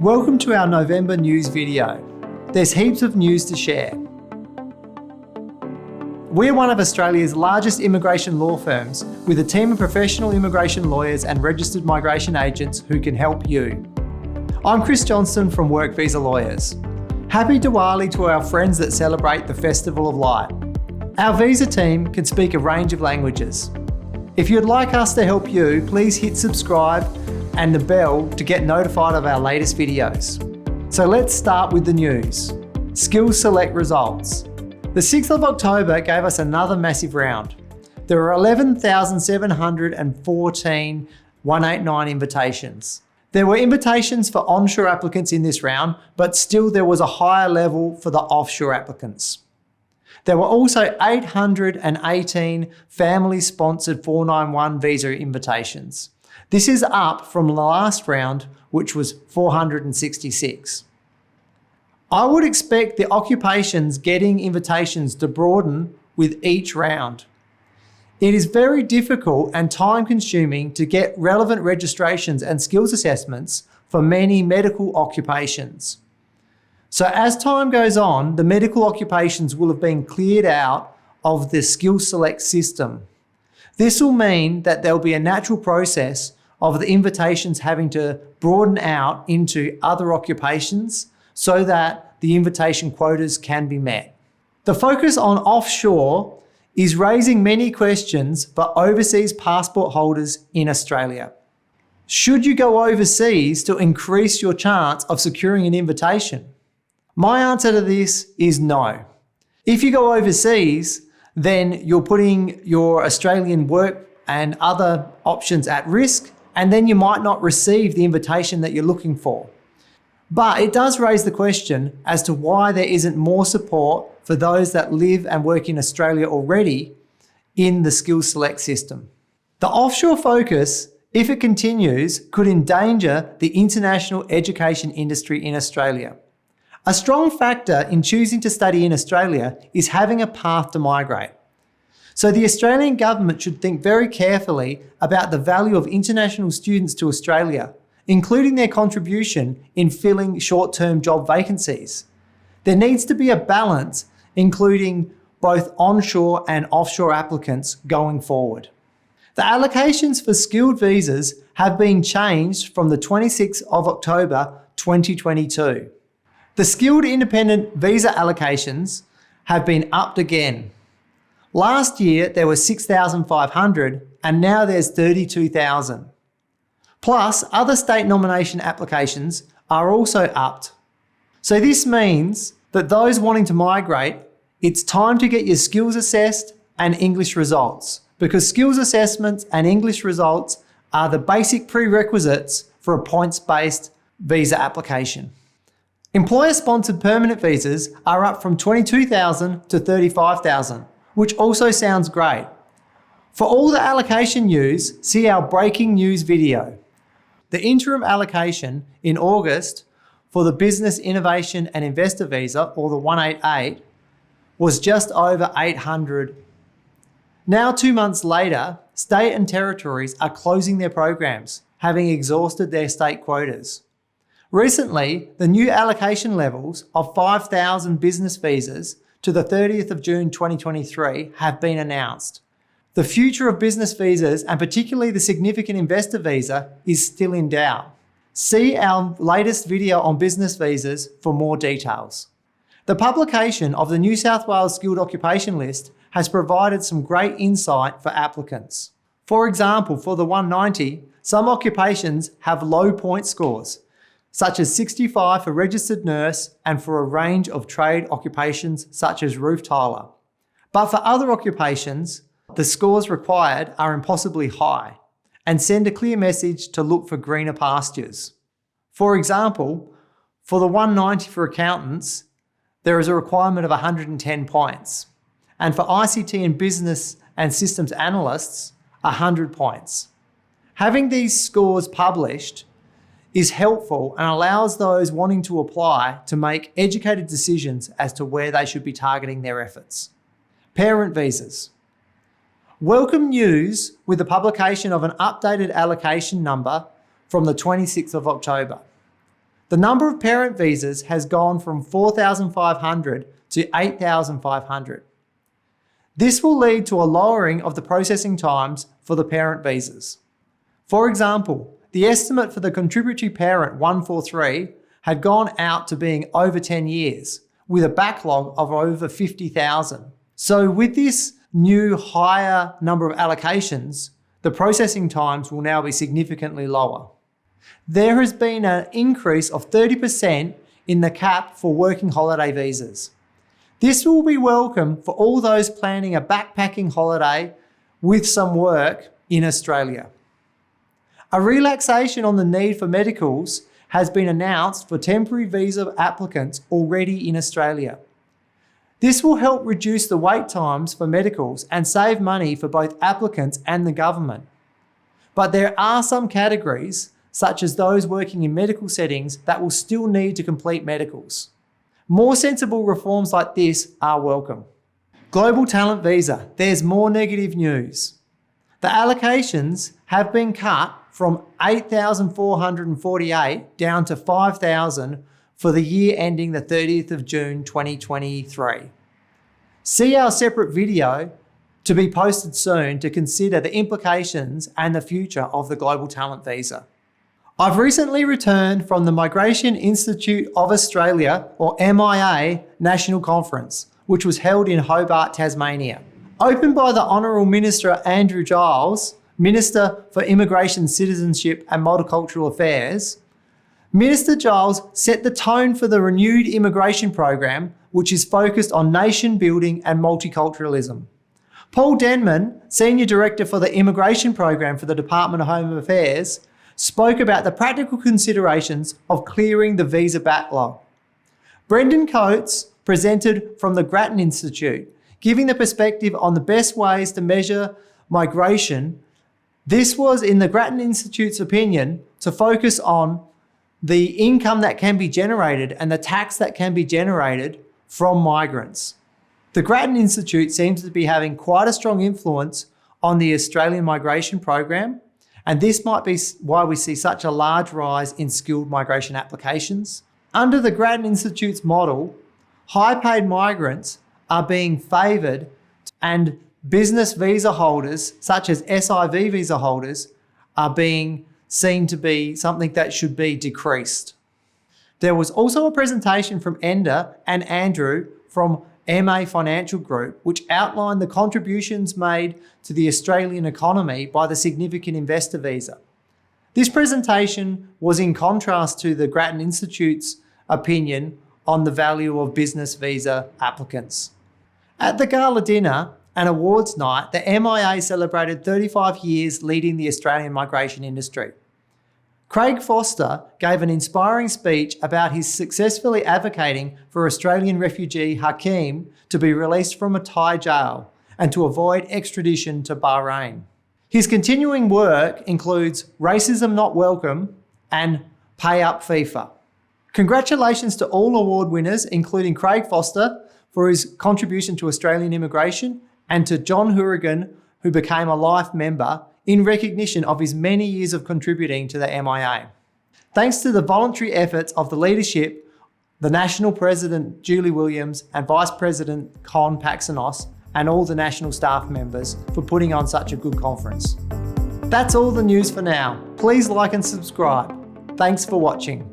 Welcome to our November news video. There's heaps of news to share. We're one of Australia's largest immigration law firms with a team of professional immigration lawyers and registered migration agents who can help you. I'm Chris Johnston from Work Visa Lawyers. Happy Diwali to our friends that celebrate the Festival of Light. Our visa team can speak a range of languages. If you'd like us to help you, please hit subscribe and the bell to get notified of our latest videos. So let's start with the news. Skills Select results. The 6th of October gave us another massive round. There were 11,714 189 invitations. There were invitations for onshore applicants in this round, but still there was a higher level for the offshore applicants. There were also 818 family-sponsored 491 visa invitations. This is up from the last round, which was 466. I would expect the occupations getting invitations to broaden with each round. It is very difficult and time-consuming to get relevant registrations and skills assessments for many medical occupations. So as time goes on, the medical occupations will have been cleared out of the Skills Select system. This will mean that there will be a natural process of the invitations having to broaden out into other occupations so that the invitation quotas can be met. The focus on offshore is raising many questions for overseas passport holders in Australia. Should you go overseas to increase your chance of securing an invitation? My answer to this is no. If you go overseas, then you're putting your Australian work and other options at risk, and then you might not receive the invitation that you're looking for. But it does raise the question as to why there isn't more support for those that live and work in Australia already in the Skills Select system. The offshore focus, if it continues, could endanger the international education industry in Australia. A strong factor in choosing to study in Australia is having a path to migrate. So the Australian government should think very carefully about the value of international students to Australia, including their contribution in filling short-term job vacancies. There needs to be a balance, including both onshore and offshore applicants going forward. The allocations for skilled visas have been changed from the 26th of October 2022. The skilled independent visa allocations have been upped again. Last year there were 6,500 and now there's 32,000. Plus, other state nomination applications are also upped. So this means that those wanting to migrate, it's time to get your skills assessed and English results, because skills assessments and English results are the basic prerequisites for a points-based visa application. Employer-sponsored permanent visas are up from 22,000 to 35,000, which also sounds great. For all the allocation news, see our breaking news video. The interim allocation in August for the Business Innovation and Investor Visa, or the 188, was just over 800. Now 2 months later, state and territories are closing their programs, having exhausted their state quotas. Recently, the new allocation levels of 5,000 business visas to the 30th of June 2023 have been announced. The future of business visas, and particularly the significant investor visa, is still in doubt. See our latest video on business visas for more details. The publication of the New South Wales Skilled Occupation List has provided some great insight for applicants. For example, for the 190, some occupations have low point scores, such as 65 for registered nurse and for a range of trade occupations such as roof tiler. But for other occupations, the scores required are impossibly high and send a clear message to look for greener pastures. For example, for the 190 for accountants, there is a requirement of 110 points. And for ICT and business and systems analysts, 100 points. Having these scores published is helpful and allows those wanting to apply to make educated decisions as to where they should be targeting their efforts. Parent visas. Welcome news with the publication of an updated allocation number from the 26th of October. The number of parent visas has gone from 4,500 to 8,500. This will lead to a lowering of the processing times for the parent visas. For example, the estimate for the contributory parent 143 had gone out to being over 10 years, with a backlog of over 50,000. So with this new higher number of allocations, the processing times will now be significantly lower. There has been an increase of 30% in the cap for working holiday visas. This will be welcome for all those planning a backpacking holiday with some work in Australia. A relaxation on the need for medicals has been announced for temporary visa applicants already in Australia. This will help reduce the wait times for medicals and save money for both applicants and the government. But there are some categories, such as those working in medical settings, that will still need to complete medicals. More sensible reforms like this are welcome. Global Talent Visa, there's more negative news. The allocations have been cut from 8,448 down to 5,000 for the year ending the 30th of June 2023. See our separate video to be posted soon to consider the implications and the future of the Global Talent Visa. I've recently returned from the Migration Institute of Australia, or MIA, National Conference, which was held in Hobart, Tasmania. Opened by the Honourable Minister Andrew Giles, Minister for Immigration, Citizenship and Multicultural Affairs, Minister Giles set the tone for the renewed immigration program, which is focused on nation building and multiculturalism. Paul Denman, Senior Director for the Immigration Program for the Department of Home Affairs, spoke about the practical considerations of clearing the visa backlog. Brendan Coates presented from the Grattan Institute, giving the perspective on the best ways to measure migration. This was, in the Grattan Institute's opinion, to focus on the income that can be generated and the tax that can be generated from migrants. The Grattan Institute seems to be having quite a strong influence on the Australian migration program, and this might be why we see such a large rise in skilled migration applications. Under the Grattan Institute's model, high-paid migrants are being favoured, and business visa holders, such as SIV visa holders, are being seen to be something that should be decreased. There was also a presentation from Enda and Andrew from MA Financial Group, which outlined the contributions made to the Australian economy by the significant investor visa. This presentation was in contrast to the Grattan Institute's opinion on the value of business visa applicants. At the gala dinner and awards night, the MIA celebrated 35 years leading the Australian migration industry. Craig Foster gave an inspiring speech about his successfully advocating for Australian refugee Hakeem to be released from a Thai jail and to avoid extradition to Bahrain. His continuing work includes Racism Not Welcome and Pay Up FIFA. Congratulations to all award winners, including Craig Foster for his contribution to Australian immigration, and to John Hourigan, who became a life member, in recognition of his many years of contributing to the MIA. Thanks to the voluntary efforts of the leadership, the National President Julie Williams and Vice President Con Paxanos, and all the national staff members for putting on such a good conference. That's all the news for now. Please like and subscribe. Thanks for watching.